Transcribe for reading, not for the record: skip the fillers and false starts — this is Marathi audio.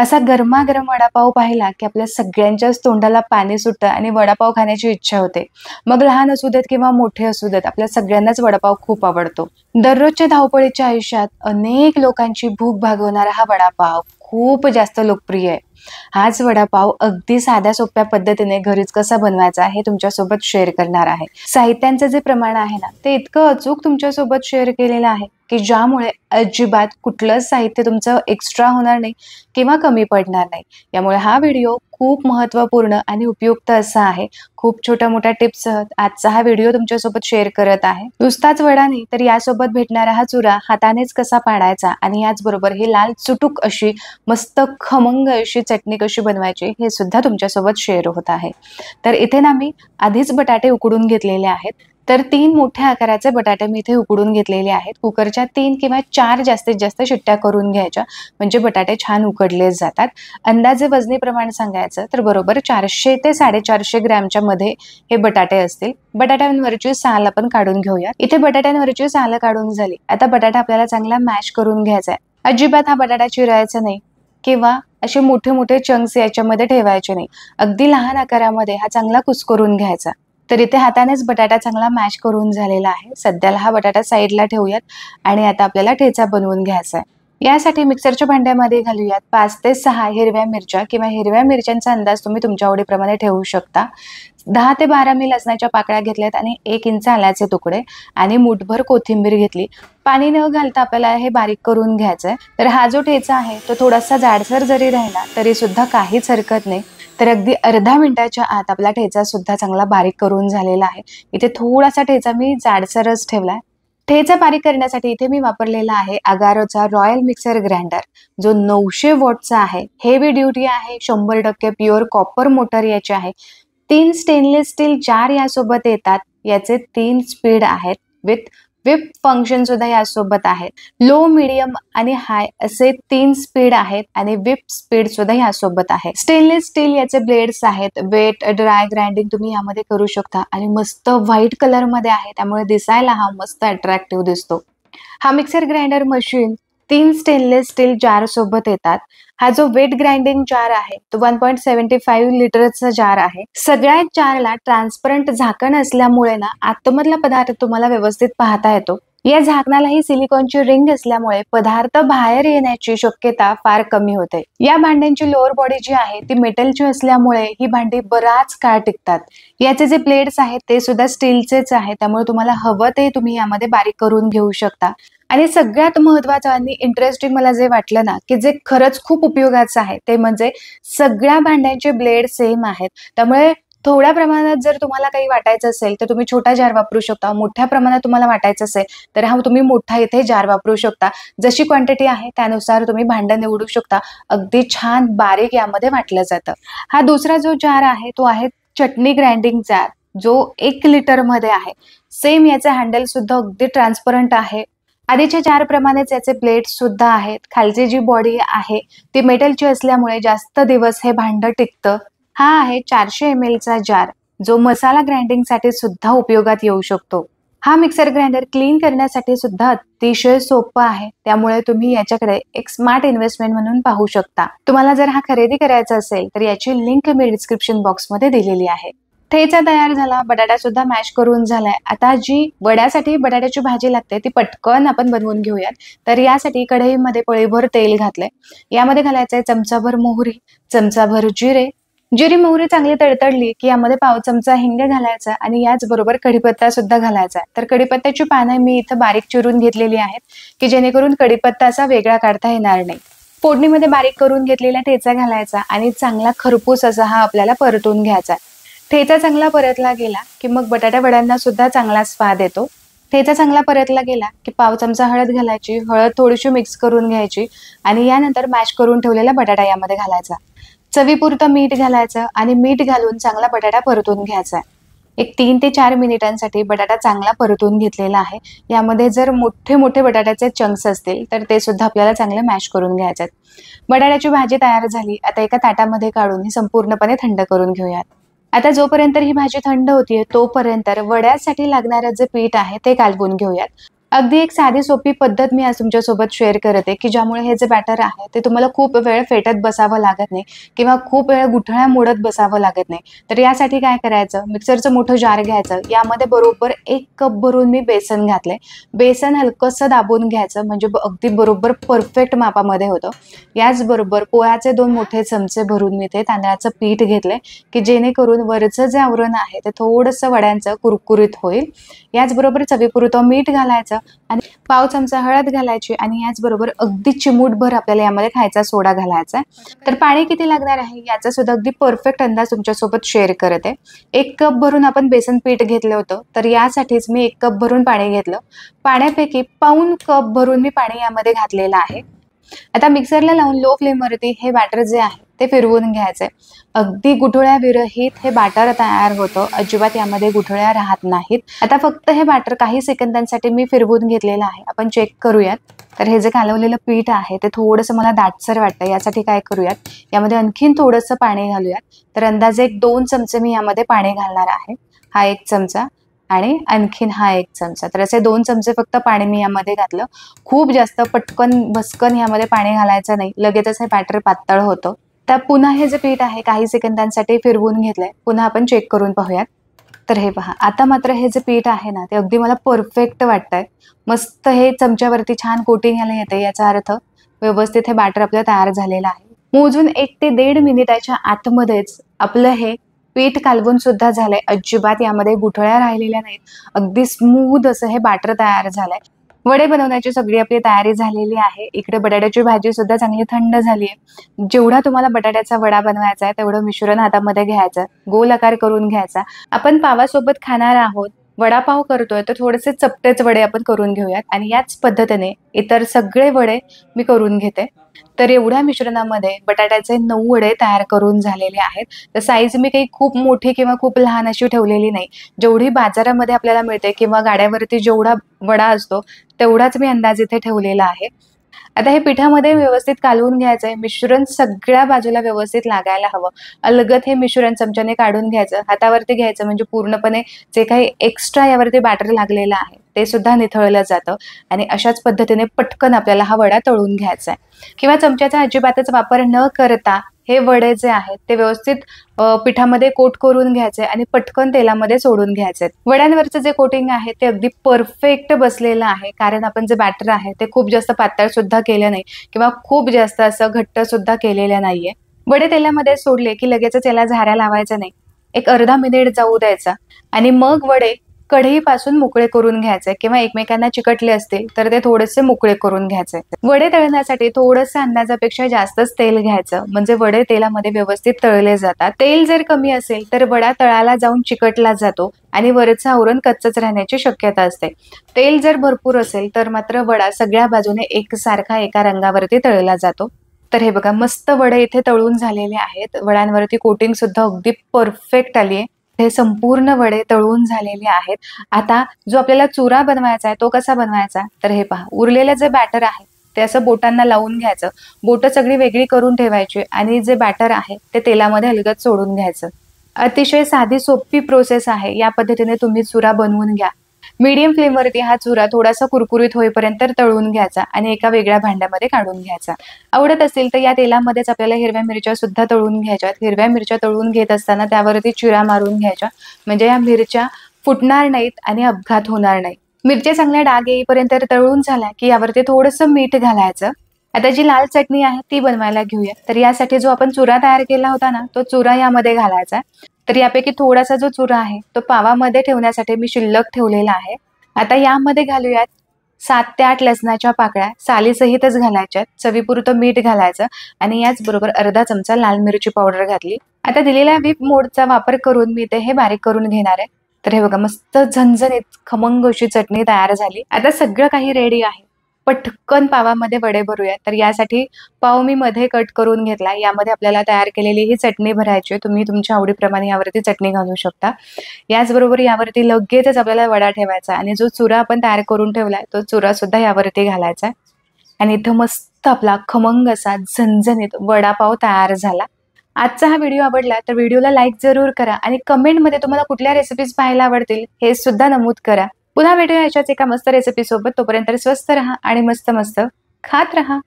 असा गरमागरम वडापाव पाहिला की आपल्या सगळ्यांच्याच तोंडाला पाणी सुटतं आणि वडापाव खाण्याची इच्छा होते. मग लहान असू देत किंवा मोठे असू देत, आपल्या सगळ्यांनाच वडापाव खूप आवडतो. दररोजच्या धावपळीच्या आयुष्यात अनेक लोकांची भूक भागवणारा हा वडापाव खूप जास्त लोकप्रिय आहे. हाच वडापाव अगदी साध्या सोप्या पद्धतीने घरीच कसा बनवायचा हे तुमच्यासोबत शेअर करणार आहे. साहित्यांचं जे प्रमाण आहे ना, ते इतकं अचूक तुमच्यासोबत शेअर केलेलं आहे की ज्यामुळे अजिबात कुठलंच साहित्य तुमचं एक्स्ट्रा होणार नाही किंवा कमी पडणार नाही. यामुळे हा व्हिडिओ खूप महत्त्वपूर्ण आणि उपयुक्त असा आहे. खूप छोट्या मोठ्या टिप्ससह आजचा हा व्हिडिओ तुमच्यासोबत शेअर करत आहे. नुसताच वडा नाही तर यासोबत भेटणारा हा चुरा हातानेच कसा पाडायचा आणि याचबरोबर ही लाल चुटूक अशी मस्त खमंग अशी चटणी कशी बनवायची हे सुद्धा तुमच्यासोबत शेअर होत आहे. तर इथे ना मी आधीच बटाटे उकडून घेतलेले आहेत. तर 3 मोठ्या आकाराचे बटाटे मी इथे उकडून घेतलेले आहेत. कुकरच्या 3 किंवा 4 जास्तीत जास्त शिट्ट्या करून घ्यायच्या, म्हणजे बटाटे छान उकडले जातात. अंदाजे वजनी प्रमाण सांगायचं तर बरोबर 400 ते 450 ग्रॅमच्या मध्ये हे बटाटे असतील. बटाट्यांवरची साल आपण काढून घेऊया. इथे बटाट्यांवरची साल काढून झाली. आता बटाटा आपल्याला चांगला मॅश करून घ्यायचा आहे. अजिबात हा बटाटा चिरायचा नाही किंवा असे मोठे मोठे चंक्स याच्यामध्ये ठेवायचे नाही. अगदी लहान आकारामध्ये हा चांगला कुस्करून घ्यायचा. तर इथे हातानेच बटाटा चांगला मॅश करून झालेला आहे. सध्याला हा बटाटा साईडला ठेवूयात आणि आता आपल्याला ठेचा बनवून घ्यायचा आहे. यासाठी मिक्सरच्या भांड्यामध्ये घालूयात 5 ते 6 हिरव्या मिरच्या किंवा हिरव्या मिरच्यांचा अंदाज तुम्ही तुमच्या आवडीप्रमाणे ठेवू शकता. 10 ते 12 मी लसणाच्या पाकळ्या घेतल्यात आणि 1 इंच आल्याचे तुकडे आणि मूठभर कोथिंबीर घेतली. पाणी न घालता आपल्याला हे बारीक करून घ्यायचंय. तर हा जो ठेचा आहे तो थोडासा जाडसर जरी राहिला तरी सुद्धा काहीच हरकत नाही. तर अगदी अर्धा मिनिटाच्या आत आपला ठेचा सुद्धा चांगला बारीक करून झालेला आहे. इथे थोडासा ठेचा मी जाडसरच ठेवलाय. ठेचा बारीक करण्यासाठी इथे मी वापरलेला आहे अगारोचा रॉयल मिक्सर ग्राइंडर, जो 900 वॉटचा आहे. हेवी ड्युटी आहे. 100% प्युअर कॉपर मोटर याची आहे. 3 स्टेनलेस स्टील जार यासोबत येतात. याचे 3 स्पीड आहेत. विप फंक्शन सुद्धा यासोबत आहे. लो, मीडियम आणि हाय असे 3 स्पीड आहेत आणि विप स्पीड सुद्धा यासोबत आहे. स्टेनलेस स्टील याचे ब्लेड्स आहेत. वेट ड्राय ग्राइंडिंग तुम्ही यामध्ये करू शकता आणि मस्त व्हाईट कलर मध्ये आहे, त्यामुळे दिसायला हा मस्त अट्रॅक्टिव्ह दिसतो. हा mixer grinder machine 3 stainless steel jar सोबत येतात. हा जो वेट ग्राइंडिंग जार आहे तो 1.75 लिटरचा जार आहे. सगळ्या जारला ट्रान्सपरंट झाकण असल्यामुळे ना आतमधला पदार्थ तुम्हाला व्यवस्थित पाहता येतो. या झाकणालाही सिलिकॉनची रिंग असल्यामुळे पदार्थ बाहेर येण्याची शक्यता फार कमी होते. या भांड्यांची लोअर बॉडी जी आहे ती मेटलची असल्यामुळे ही भांडी बराच काळ टिकतात. याचे जे प्लेट्स आहेत ते सुद्धा स्टीलचेच आहेत, त्यामुळे तुम्हाला हवं ते तुम्ही यामध्ये बारीक करून घेऊ शकता. आणि सगळ्यात महत्त्वाचं आणि इंटरेस्टिंग मला जे वाटलं ना की जे खरंच खूप उपयोगाचं आहे ते म्हणजे सगळ्या भांड्यांचे ब्लेड सेम आहेत. त्यामुळे थोड्या प्रमाणात जर तुम्हाला काही वाटायचं असेल तर तुम्ही छोटा जार वापरू शकता. मोठ्या प्रमाणात तुम्हाला वाटायचं असेल तर हा तुम्ही मोठा इथे जार वापरू शकता. जशी क्वांटिटी आहे त्यानुसार तुम्ही भांडं निवडू शकता. अगदी छान बारीक यामध्ये वाटलं जातं. हा दुसरा जो जार आहे तो आहे चटणी ग्राइंडिंग जार, जो 1 लिटर मध्ये आहे. सेम याचे हँडल सुद्धा अगदी ट्रान्सपरंट आहे. आधीच्या जार प्रमाणेच याचे प्लेट्स सुद्धा आहेत. खालची जी बॉडी आहे ती मेटलची असल्यामुळे जास्त दिवस हे भांडं टिकतं. हा आहे 400 ml चा जार, जो मसाला ग्राइंडिंग साठी सुद्धा उपयोगात येऊ शकतो. हा मिक्सर ग्राइंडर क्लीन करण्यासाठी सुद्धा अतिशय सोपं आहे, त्यामुळे तुम्ही याच्याकडे एक स्मार्ट इन्व्हेस्टमेंट म्हणून पाहू शकता. तुम्हाला जर हा खरेदी करायचा असेल तर याची लिंक मी डिस्क्रिप्शन बॉक्स मध्ये दिलेली आहे. ठेचा तयार झाला, बटाटा सुद्धा मॅश करून झालाय. आता जी वड्यासाठी बटाट्याची भाजी लागते ती पटकन आपण बनवून घेऊयात. तर यासाठी कढईमध्ये पळीभर तेल घातलंय. यामध्ये घालायचंय चमचाभर मोहरी, चमचाभर जिरे. जिरी मोहरी चांगली तडतडली की यामध्ये पाव चमचा हिंग घालायचा आणि याचबरोबर कढीपत्ता सुद्धा घालायचा. तर कढीपत्त्याची पानं मी इथं बारीक चिरून घेतलेली आहेत की जेणेकरून कढीपत्ता असा वेगळा काढता येणार नाही. फोडणीमध्ये बारीक करून घेतलेला ठेचा घालायचा आणि चांगला खरपूस असा हा आपल्याला परतून घ्यायचा. ठेचा चांगला परतला गेला की मग बटाटा वड्यांना सुद्धा चांगला स्वाद येतो. ठेचा चांगला परतला गेला की पाव चमचा हळद घालायची. हळद थोडीशी मिक्स करून घ्यायची आणि यानंतर मॅश करून ठेवलेला बटाटा यामध्ये घालायचा. चवीपुरतं मीठ घालायचं आणि मीठ घालून चांगला बटाटा परतून घ्यायचा. एक 3 ते 4 मिनिटांसाठी बटाटा चांगला परतून घेतलेला आहे. यामध्ये जर मोठे मोठे बटाट्याचे चंक्स असतील तर ते सुद्धा आपल्याला चांगले मॅश करून घ्यायचे. बटाट्याची भाजी तयार झाली. आता एका ताटामध्ये काढून ही संपूर्णपणे थंड करून घेऊयात. आता जोपर्यंत ही भाजी थंड होतीये तोपर्यंत वड्यासाठी लागणारं जे पीठ आहे ते कालवून घेऊयात. अगदी एक साधी सोपी पद्धत मी आज तुमच्यासोबत शेअर करते की ज्यामुळे हे जे बॅटर आहे ते तुम्हाला खूप वेळ फेटत बसावं लागत नाही किंवा खूप वेळ गुठळ्या मोडत बसावं लागत नाही. तर यासाठी काय करायचं, मिक्सरचं मोठं जार घ्यायचं, यामध्ये बरोबर 1 कप भरून मी बेसन घातलंय. बेसन हलकंसं दाबून घ्यायचं म्हणजे अगदी बरोबर परफेक्ट मापामध्ये होतं. याचबरोबर पोह्याचे 2 मोठे चमचे भरून मी ते तांदळाचं पीठ घेतलंय की जेणेकरून वरचं जे आवरण आहे ते थोडंसं वड्यांचं कुरकुरीत होईल. याचबरोबर चवीपुरतं मीठ घालायचं आणि पाव चमचा हळद घालायची आणि याचबरोबर अगदी चिमूटभर आपल्याला यामध्ये खायचा सोडा घालायचा आहे. तर पाणी किती लागणार आहे याचा सुद्धा अगदी परफेक्ट अंदाज तुमच्यासोबत शेअर करत आहे. 1 कप भरून आपण बेसन पीठ घेतलं होतं, तर यासाठीच मी 1 कप भरून पाणी घेतलं. पाण्यापैकी पाऊण कप भरून मी पाणी यामध्ये घातलेलं आहे. आता मिक्सरला लावून लो फ्लेमवरती हे बॅटर जे आहे ते फिरवून घ्यायचंय. अगदी गुठळ्या विरहित हे बॅटर तयार होतं, अजिबात यामध्ये गुठळ्या राहत नाहीत. आता फक्त हे बॅटर काही सेकंदांसाठी मी फिरवून घेतलेलं आहे. आपण चेक करूयात. तर हे जे कालवलेलं पीठ आहे ते थोडंसं मला दाटसर वाटतं, यासाठी काय करूयात, यामध्ये आणखीन थोडंसं पाणी घालूयात. तर अंदाजे 2 चमचे मी यामध्ये पाणी घालणार आहे. हा 1 चमचा आणि आणखीन हा 1 चमचा. तर असे 2 चमचे फक्त पाणी मी यामध्ये घातलं. खूप जास्त पटकन भसकन यामध्ये पाणी घालायचं नाही, लगेचच हे बॅटर पातळ होतं. तर पुन्हा हे जे पीठ आहे काही सेकंदांसाठी फिरवून घेतलंय. पुन्हा आपण चेक करून पाहूयात. तर हे पहा, आता मात्र हे जे पीठ आहे ना ते अगदी मला परफेक्ट वाटतंय. मस्त हे चमच्यावरती छान कोटिंग यायला येते, याचा अर्थ व्यवस्थित हे बॅटर आपलं तयार झालेलं आहे. मोजून 1 ते 1.5 मिनिटाच्या आतमध्येच आपलं हे पीठ कालवून सुद्धा झालंय. अजिबात यामध्ये गुठळ्या राहिलेल्या नाहीत. अगदी स्मूथ असं हे बॅटर तयार झालंय. वडे बनवण्याची सगळी आपली तयारी झालेली आहे. इकडे बटाट्याची भाजी सुद्धा चांगली थंड झाली आहे. जेवढा तुम्हाला बटाट्याचा वडा बनवायचा आहे तेवढं मिश्रण हातामध्ये घ्यायचं, गोल आकार करून घ्यायचा. आपण पावासोबत खाणार आहोत, वडापाव करतोय तर थोडेसे चपटेच वडे आपण करून घेऊयात आणि याच पद्धतीने इतर सगळे वडे मी करून घेते. तर एवढ्या मिश्रणामध्ये बटाट्याचे 9 वडे तयार करून झालेले आहेत. तर साईज मी काही खूप मोठी किंवा खूप लहान अशी ठेवलेली नाही. जेवढी बाजारामध्ये आपल्याला मिळते किंवा गाड्यावरती जेवढा वडा असतो तेवढाच मी अंदाज इथे ठेवलेला आहे. आता हे पिठामध्ये व्यवस्थित कालवून घ्यायचंय. मिश्रण सगळ्या बाजूला व्यवस्थित लागायला हवं. अलगद हे मिश्रण चमच्याने काढून घ्यायचं, हातावरती घ्यायचं म्हणजे पूर्णपणे जे काही एक्स्ट्रा यावरती बॅटर लागलेलं आहे ते सुद्धा निथळलं जातं आणि अशाच पद्धतीने पटकन आपल्याला हा वडा तळून घ्यायचा आहे. किंवा चमच्याचा अजिबातच वापर न करता हे वडे जे आहेत ते व्यवस्थित पिठामध्ये कोट करून घ्यायचे आणि पटकन तेलामध्ये सोडून घ्यायचे. वड्यांवरचं जे कोटिंग आहे ते अगदी परफेक्ट बसलेलं आहे, कारण आपण जे बॅटर आहे ते खूप जास्त पातळ सुद्धा केलं नाही किंवा खूप जास्त असं घट्ट सुद्धा केलेलं नाहीये. वडे तेलामध्ये सोडले की लगेचच याला झाऱ्या लावायचा नाही. एक अर्धा मिनिट जाऊ द्यायचा आणि मग वडे कढईपासून मोकळे करून घ्यायचे किंवा एकमेकांना चिकटले असतील तर ते थोडेसे मोकळे करून घ्यायचे. वडे तळण्यासाठी थोडंसं अंदाजापेक्षा जास्तच तेल घ्यायचं, म्हणजे वडे तेलामध्ये व्यवस्थित तळले जातात. तेल जर कमी असेल तर वडा तळाला जाऊन चिकटला जातो आणि वरचं आवरण कच्चच राहण्याची शक्यता असते. तेल जर भरपूर असेल तर मात्र वडा सगळ्या बाजूने एकसारखा एका रंगावरती तळला जातो. तर हे बघा, मस्त वडे इथे तळून झालेले आहेत. वड्यांवरती कोटिंग सुद्धा अगदी परफेक्ट आली आहे. हे संपूर्ण वडे तळून झालेले आहेत. आता जो आपल्याला चुरा बनवायचा आहे तो कसा बनवायचा, तर हे पहा, उरलेलं जे बॅटर आहे ते असं बोटांना लावून घ्यायचं. बोटं सगळी वेगळी करून ठेवायची आणि जे बॅटर आहे ते तेलामध्ये अलगद सोडून घ्यायचं. अतिशय साधी सोपी प्रोसेस आहे. या पद्धतीने तुम्ही चुरा बनवून घ्या. मीडियम फ्लेमवरती हा चुरा थोडासा कुरकुरीत होईपर्यंत तळून घ्यायचा आणि एका वेगळ्या भांड्यामध्ये काढून घ्यायचा. आवडत असेल तर या तेलामध्येच आपल्याला हिरव्या मिरच्या सुद्धा तळून घ्यायच्यात. हिरव्या मिरच्या तळून घेत असताना त्यावरती चिरा मारून घ्यायच्या, म्हणजे या मिरच्या फुटणार नाहीत आणि अपघात होणार नाही. मिरच्या चांगल्या डाग येईपर्यंत तळून झाल्या की यावरती थोडंसं मीठ घालायचं. आता जी लाल चटणी आहे ती बनवायला घेऊया. तर यासाठी जो आपण चुरा तयार केला होता ना तो चुरा यामध्ये घालायचा. तर यापैकी थोडासा जो चुरा आहे तो पावामध्ये ठेवण्यासाठी मी शिल्लक ठेवलेला आहे. आता यामध्ये घालूयात 7 ते 8 लसणाच्या पाकळ्या, सालीसहितच घालायच्यात. चवीपुरतं मीठ घालायचं आणि याचबरोबर अर्धा चमचा लाल मिरची पावडर घातली. आता दिलेल्या व्हिप मोडचा वापर करून मी हे बारीक करून घेणार आहे. तर हे बघा, मस्त झणझणीत खमंग अशी चटणी तयार झाली. आता सगळं काही रेडी आहे. पटकन पावामध्ये वडे भरूया. तर यासाठी पाव मी मध्ये कट करून घेतला. यामध्ये आपल्याला तयार केलेली ही चटणी भरायची. तुम्ही तुमच्या आवडीप्रमाणे यावरती चटणी घालू शकता. याचबरोबर यावरती लगेचच आपल्याला वडा ठेवायचा आणि जो चुरा आपण तयार करून ठेवलाय तो चुरा सुद्धा यावरती घालायचा आणि इथं मस्त आपला खमंग असा झणझणीत वडापाव तयार झाला. आजचा हा व्हिडिओ आवडला तर व्हिडिओला लाईक जरूर करा आणि कमेंटमध्ये तुम्हाला कुठल्या रेसिपीज पाहायला आवडतील हे सुद्धा नमूद करा. पुन्हा भेटूया अशाच एका मस्त रेसिपी सोबत. तोपर्यंत स्वस्त रहा आणि मस्त मस्त खात रहा.